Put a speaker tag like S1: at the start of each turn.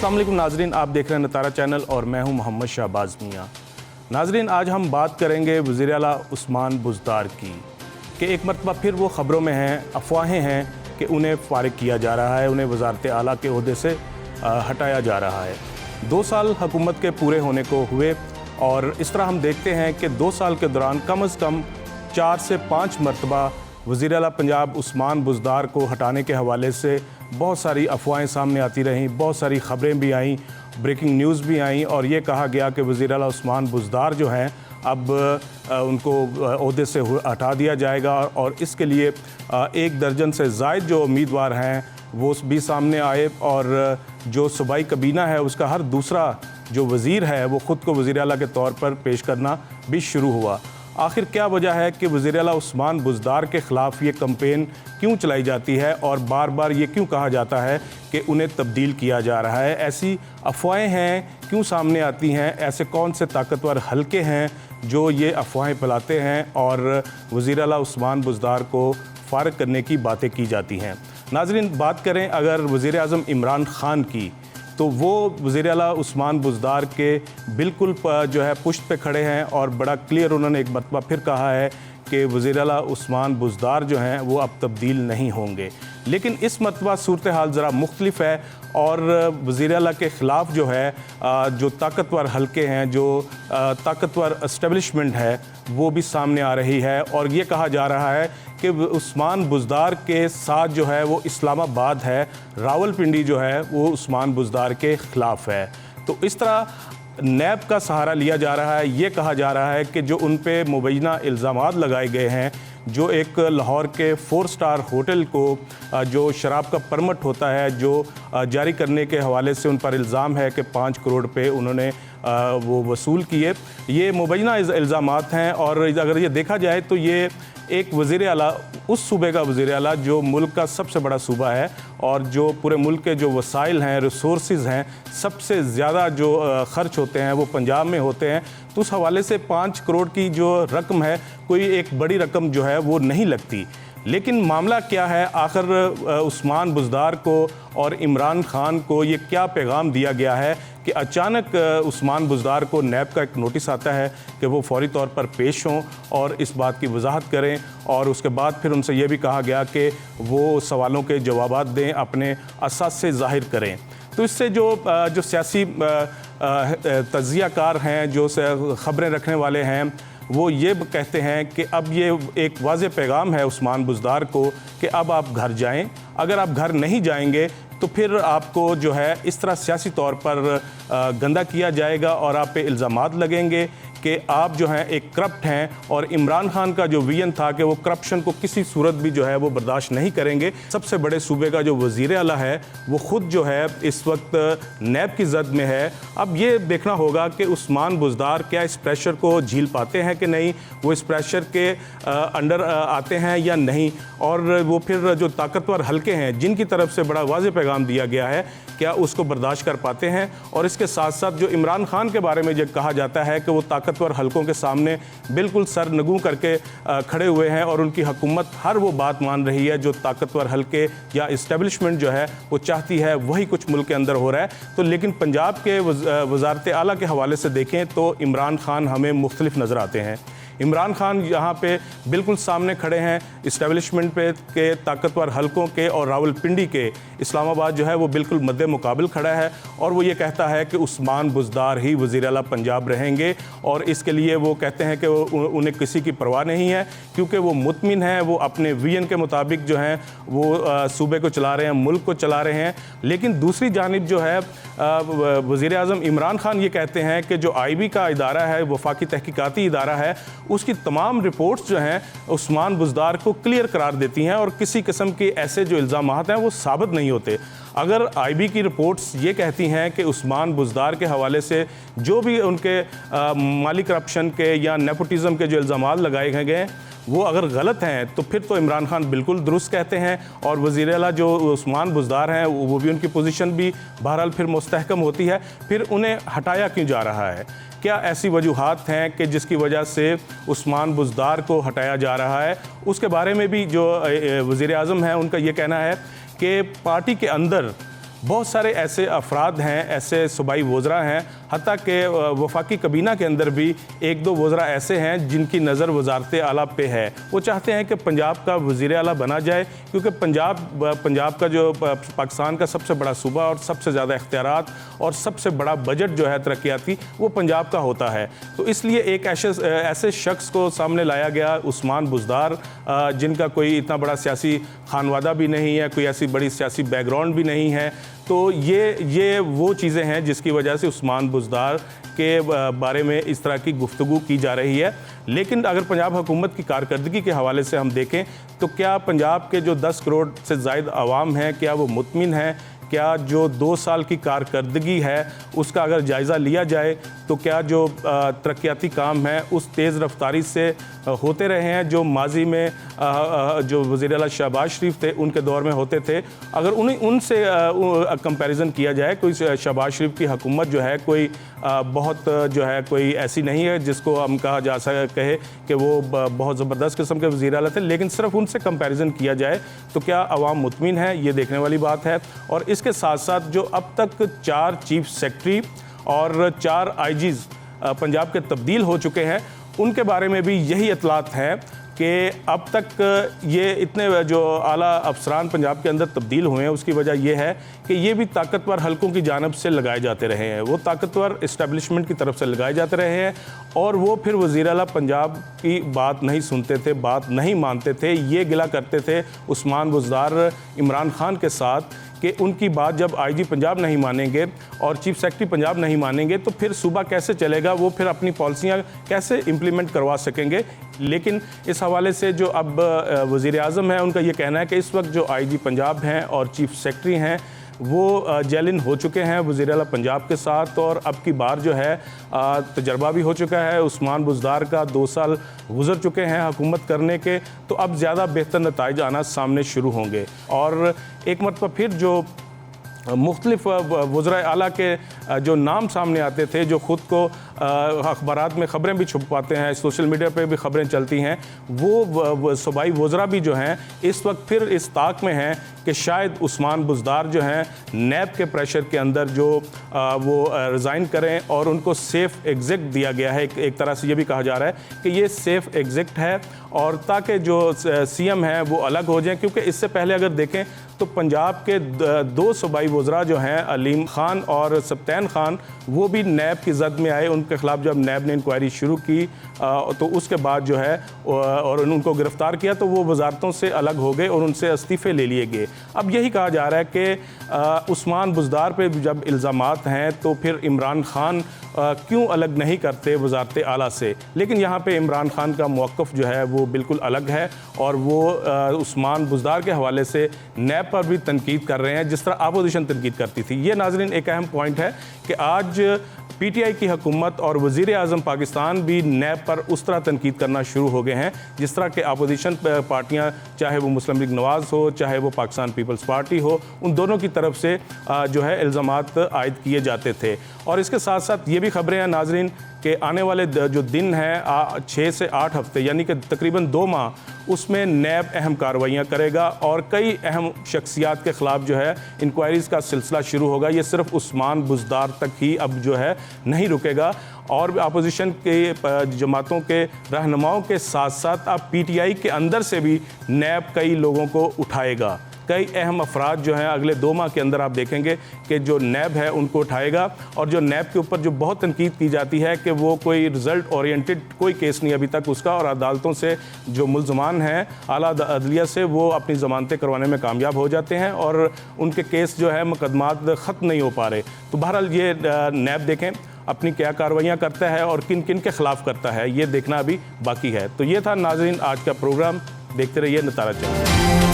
S1: अस्सलाम वालेकुम नाजरीन, आप देख रहे हैं नतारा चैनल और मैं हूं मोहम्मद शहबाज मियाँ। नाजरीन, आज हम बात करेंगे वज़ीर आला उस्मान बुज़दार की कि एक मरतबा फिर वो ख़बरों में हैं, अफवाहें हैं कि उन्हें फ़ारिग किया जा रहा है, उन्हें वज़ारत आला के ओहदे से हटाया जा रहा है। 2 साल हुकूमत के पूरे होने को हुए और इस तरह हम देखते हैं कि 2 साल के दौरान कम अज़ कम 4 से 5 मरतबा वज़ीर आला पंजाब उस्मान बुज़दार को हटाने के हवाले से बहुत सारी अफवाहें सामने आती रहीं, बहुत सारी ख़बरें भी आईं, ब्रेकिंग न्यूज़ भी आईं और ये कहा गया कि वज़ीर आला उस्मान बुज़दार जो हैं अब उनको ओहदे से हटा दिया जाएगा और इसके लिए 1 दर्जन से ज़ायद जो उम्मीदवार हैं वो भी सामने आए और जो सूबाई कबीना है उसका हर दूसरा जो वज़ीर है वो ख़ुद को वज़ीर आला के तौर पर पेश करना भी शुरू हुआ। आखिर क्या वजह है कि वज़ीर आला उस्मान बुज़दार के ख़िलाफ़ ये कैंपेन क्यों चलाई जाती है और बार बार ये क्यों कहा जाता है कि उन्हें तब्दील किया जा रहा है? ऐसी अफवाहें हैं क्यों सामने आती हैं? ऐसे कौन से ताकतवर हलके हैं जो ये अफवाहें फैलाते हैं और वज़ीर आला उस्मान बुज़दार को फ़ारिग करने की बातें की जाती हैं? नाज़रीन, बात करें अगर वज़ीर आज़म इमरान ख़ान की, तो वो वज़ीर आला उस्मान बुज़दार के बिल्कुल जो है पुश्त पे खड़े हैं और बड़ा क्लियर उन्होंने एक मरतबा फिर कहा है कि वज़ीर आला उस्मान बुज़दार जो हैं वो अब तब्दील नहीं होंगे। लेकिन इस मरतबा सूरत हाल ज़रा मुख्तलिफ है और वज़ीर आला के ख़िलाफ़ जो है जो ताकतवर हलके हैं, जो ताकतवर इस्टेब्लिशमेंट है वो भी सामने आ रही है और ये कहा जा रहा है कि उस्मान बुज़दार के साथ जो है वो इस्लामाबाद है, रावलपिंडी जो है वो उस्मान बुज़दार के ख़िलाफ़ है। तो इस तरह नैब का सहारा लिया जा रहा है। ये कहा जा रहा है कि जो उन पे मुबैना इल्ज़ामात लगाए गए हैं, जो एक लाहौर के 4 स्टार होटल को जो शराब का परमिट होता है जो जारी करने के हवाले से उन पर इल्ज़ाम है कि 5 करोड़ रुपये उन्होंने वो वसूल किए, ये मुबैना इल्ज़ामात हैं। और अगर ये देखा जाए तो ये एक वज़ीर आला, उस सूबे का वज़ीर आला जो मुल्क का सबसे बड़ा सूबा है और जो पूरे मुल्क के जो वसाइल हैं, रिसोर्सेज़ हैं, सबसे ज़्यादा जो ख़र्च होते हैं वो पंजाब में होते हैं। तो उस हवाले से 5 करोड़ की जो रकम है, कोई एक बड़ी रकम जो है वो नहीं लगती। लेकिन मामला क्या है, आखिर उस्मान बुज़दार को और इमरान ख़ान को ये क्या पैगाम दिया गया है कि अचानक उस्मान बुज़दार को नैब का एक नोटिस आता है कि वो फौरी तौर पर पेश हों और इस बात की वजाहत करें और उसके बाद फिर उनसे ये भी कहा गया कि वो सवालों के जवाबात दें, अपने असासे ज़ाहिर करें। तो इससे जो सियासी तज्ज़ियाकार हैं, जो ख़बरें रखने वाले हैं, वो ये कहते हैं कि अब ये एक वाज़ेह पैगाम है उस्मान बुज़दार को कि अब आप घर जाएं। अगर आप घर नहीं जाएंगे तो फिर आपको जो है इस तरह सियासी तौर पर गंदा किया जाएगा और आप पे इल्ज़ामात लगेंगे कि आप जो हैं एक करप्ट हैं। और इमरान ख़ान का जो विजन था कि वो करप्शन को किसी सूरत भी जो है वो बर्दाश्त नहीं करेंगे। सबसे बड़े सूबे का जो वज़ीर आला है वो ख़ुद जो है इस वक्त नैब की जद में है। अब ये देखना होगा कि उस्मान बुज़दार क्या इस प्रेशर को झील पाते हैं कि नहीं, वो इस प्रेशर के अंडर आते हैं या नहीं, और वो फिर जो ताकतवर हलके हैं जिनकी तरफ से बड़ा वाज़ेह पैगाम दिया गया है, क्या उसको बर्दाश्त कर पाते हैं। और इसके साथ साथ जो इमरान ख़ान के बारे में जो कहा जाता है कि वो ताकतवर हलकों के सामने बिल्कुल सर नगू करके खड़े हुए हैं और उनकी हुकूमत हर वो बात मान रही है जो ताकतवर हलके या इस्टेब्लिशमेंट जो है वो चाहती है, वही कुछ मुल्क के अंदर हो रहा है। तो लेकिन पंजाब के वज़ारत आला के हवाले से देखें तो इमरान ख़ान हमें मुख्तलिफ नज़र आते हैं। इमरान ख़ान यहाँ पे बिल्कुल सामने खड़े हैं इस्टेब्लिशमेंट पे के, ताकतवर हलकों के, और रावलपिंडी के इस्लामाबाद जो है वो बिल्कुल मद्दे मुकाबिल खड़ा है और वो ये कहता है कि उस्मान बुज़दार ही वज़ीर आला पंजाब रहेंगे। और इसके लिए वो कहते हैं कि उन्हें किसी की परवाह नहीं है क्योंकि वो मुतमिन हैं, वो अपने विजन के मुताबिक जो हैं वो सूबे को चला रहे हैं, मुल्क को चला रहे हैं। लेकिन दूसरी जानिब जो है वज़ीर आज़म इमरान ख़ान ये कहते हैं कि जो IB का इदारा है, वफाकी तहकीकाती इदारा है, उसकी तमाम रिपोर्ट्स जो हैं उस्मान बुज़दार को क्लियर करार देती हैं और किसी किस्म के ऐसे जो इल्ज़ामात हैं वो साबित नहीं होते। अगर IB की रिपोर्ट्स ये कहती हैं कि उस्मान बुज़दार के हवाले से जो भी उनके माली करप्शन के या नेपोटिज़म के जो इल्ज़ामात लगाए गए वो अगर गलत हैं तो फिर तो इमरान ख़ान बिल्कुल दुरुस्त कहते हैं और वज़ीर आला जो उस्मान बुज़दार हैं वो भी, उनकी पोजीशन भी बहरहाल फिर मुस्तहकम होती है। फिर उन्हें हटाया क्यों जा रहा है? क्या ऐसी वजूहात हैं कि जिसकी वजह से उस्मान बुज़दार को हटाया जा रहा है? उसके बारे में भी जो वज़ीर आज़म हैं उनका ये कहना है कि पार्टी के अंदर बहुत सारे ऐसे अफराद हैं, ऐसे सूबाई वज़रा हैं, हत्ता कि वफाकी कबीना के अंदर भी एक दो वज़रा ऐसे हैं जिनकी नज़र वज़ारत आला पे है। वो चाहते हैं कि पंजाब का वज़ीर आला बना जाए, क्योंकि पंजाब का जो पाकिस्तान का सबसे बड़ा सूबा और सबसे ज़्यादा इख्तियारात और सबसे बड़ा बजट जो है तरक्याती, वो पंजाब का होता है। तो इसलिए एक ऐसे शख्स को सामने लाया गया, उस्मान बुज़दार, जिनका कोई इतना बड़ा सियासी खानवादा भी नहीं है, कोई ऐसी बड़ी सियासी बैकग्राउंड भी नहीं है। तो ये वो चीज़ें हैं जिसकी वजह से उस्मान बुज़दार के बारे में इस तरह की गुफ्तगू की जा रही है। लेकिन अगर पंजाब हुकूमत की कारकर्दगी के हवाले से हम देखें तो क्या पंजाब के जो 10 करोड़ से ज़ायद आवाम हैं, क्या वो मुतमिन हैं? क्या जो 2 साल की कारकर्दगी है उसका अगर जायज़ा लिया जाए तो क्या जो तरक्याती काम है उस तेज़ रफ्तारी से होते रहे हैं जो माजी में जो वज़ीर आला शहबाज शरीफ थे उनके दौर में होते थे? अगर उनसे कंपैरिजन किया जाए, कोई शहबाज शरीफ की हुकूमत जो है कोई बहुत जो है कोई ऐसी नहीं है जिसको हम कहा जा कहे कि वो बहुत ज़बरदस्त किस्म के वज़ीर आला थे, लेकिन सिर्फ उनसे कंपैरिजन किया जाए तो क्या अवाम मुतमिन है? ये देखने वाली बात है। और इसके साथ साथ जो अब तक 4 चीफ सेक्रेटरी और 4 आईजीज़ पंजाब के तब्दील हो चुके हैं, उनके बारे में भी यही इतलात है कि अब तक ये इतने जो आला अफसरान पंजाब के अंदर तब्दील हुए हैं उसकी वजह यह है कि ये भी ताकतवर हलकों की जानिब से लगाए जाते रहे हैं, वो ताकतवर इस्टेब्लिशमेंट की तरफ से लगाए जाते रहे हैं और वो फिर वज़ीर आला पंजाब की बात नहीं सुनते थे, बात नहीं मानते थे। ये गिला करते थे उस्मान बुज़दार इमरान खान के साथ कि उनकी बात जब आईजी पंजाब नहीं मानेंगे और चीफ सेक्रेटरी पंजाब नहीं मानेंगे तो फिर सूबा कैसे चलेगा, वो फिर अपनी पॉलिसियाँ कैसे इम्प्लीमेंट करवा सकेंगे। लेकिन इस हवाले से जो अब वज़ीर आज़म है उनका ये कहना है कि इस वक्त जो आईजी पंजाब हैं और चीफ सेक्रेटरी हैं वो जेलिन हो चुके हैं वज़ीर आला पंजाब के साथ, और अब की बार जो है तजर्बा भी हो चुका है। उस्मान बुज़दार का 2 साल गुजर चुके हैं हुकूमत करने के, तो अब ज़्यादा बेहतर नताइज आना सामने शुरू होंगे। और एक मरतबा फिर जो मुख्तलिफ वज़राए आला के जो नाम सामने आते थे, जो ख़ुद को अखबारात में ख़बरें भी छुपाते हैं, सोशल मीडिया पे भी ख़बरें चलती हैं, वो सूबाई वज़रा भी जो हैं इस वक्त फिर इस ताक में हैं कि शायद उस्मान बुज़दार जो हैं नैब के प्रेशर के अंदर जो वो रिज़ाइन करें और उनको सेफ़ एग्ज़िट दिया गया है। एक तरह से ये भी कहा जा रहा है कि ये सेफ़ एग्ज़िट है और ताकि जो सीएम हैं वो अलग हो जाएं, क्योंकि इससे पहले अगर देखें तो पंजाब के 2 सूबाई वज़रा जो हैं अलीम ख़ान और सब्तैन ख़ान, वो भी नैब की जद में आए। उनके ख़िलाफ़ जब नैब ने इंक्वायरी शुरू की तो उसके बाद जो है और उनको गिरफ़्तार किया तो वो वज़ारतों से अलग हो गए और उनसे इस्तीफ़े ले लिए गए। अब यही कहा जा रहा है कि उस्मान बुज़दार पे जब इल्ज़ामात हैं तो फिर इमरान ख़ान क्यों अलग नहीं करते वज़ारत आला से। लेकिन यहाँ पे इमरान ख़ान का मौक़िफ़ जो है वो बिल्कुल अलग है और वो उस्मान बुज़दार के हवाले से नैब पर भी तनकीद कर रहे हैं जिस तरह अपोजिशन तनकीद करती थी। ये नाज़रीन एक अहम पॉइंट है कि आज पीटीआई की हुकूमत और वज़ीर आज़म पाकिस्तान भी नैब पर उस तरह तनकीद करना शुरू हो गए हैं जिस तरह के अपोजिशन पार्टियाँ, चाहे वो मुस्लिम लीग नवाज़ हो, चाहे वो पाकिस्तान पीपल्स पार्टी हो, उन दोनों की तरफ से जो है इल्ज़ामात आयद किए जाते थे। और इसके साथ साथ ये भी ख़बरें हैं नाज़रीन कि आने वाले जो दिन हैं 6 से 8 हफ्ते यानी कि तकरीबन 2 माह, उसमें नैब अहम कार्रवाइयाँ करेगा और कई अहम शख्सियात के ख़िलाफ़ जो है इंक्वायरीज़ का सिलसिला शुरू होगा। ये सिर्फ उस्मान बुज़दार तक ही अब जो है नहीं रुकेगा और अपोजिशन के जमातों के रहनुमाओं के साथ साथ अब पीटीआई के अंदर से भी नैब कई लोगों को उठाएगा। कई अहम अफराद जो हैं अगले 2 माह के अंदर आप देखेंगे कि जो नैब है उनको उठाएगा। और जो नैब के ऊपर जो बहुत तनकीद की जाती है कि वो कोई रिज़ल्ट ओरिएंटेड कोई केस नहीं अभी तक उसका, और अदालतों से जो मुल्ज़मान हैं आला अदलिया से वो अपनी ज़मानतें करवाने में कामयाब हो जाते हैं और उनके केस जो है मुकदमात ख़त्म नहीं हो पा रहे। तो बहरहाल ये नैब देखें अपनी क्या कार्रवाइयाँ करता है और किन किन के ख़िलाफ़ करता है, ये देखना अभी बाकी है। तो ये था नाज़रीन आज का प्रोग्राम, देखते रहिए नतारा चैनल।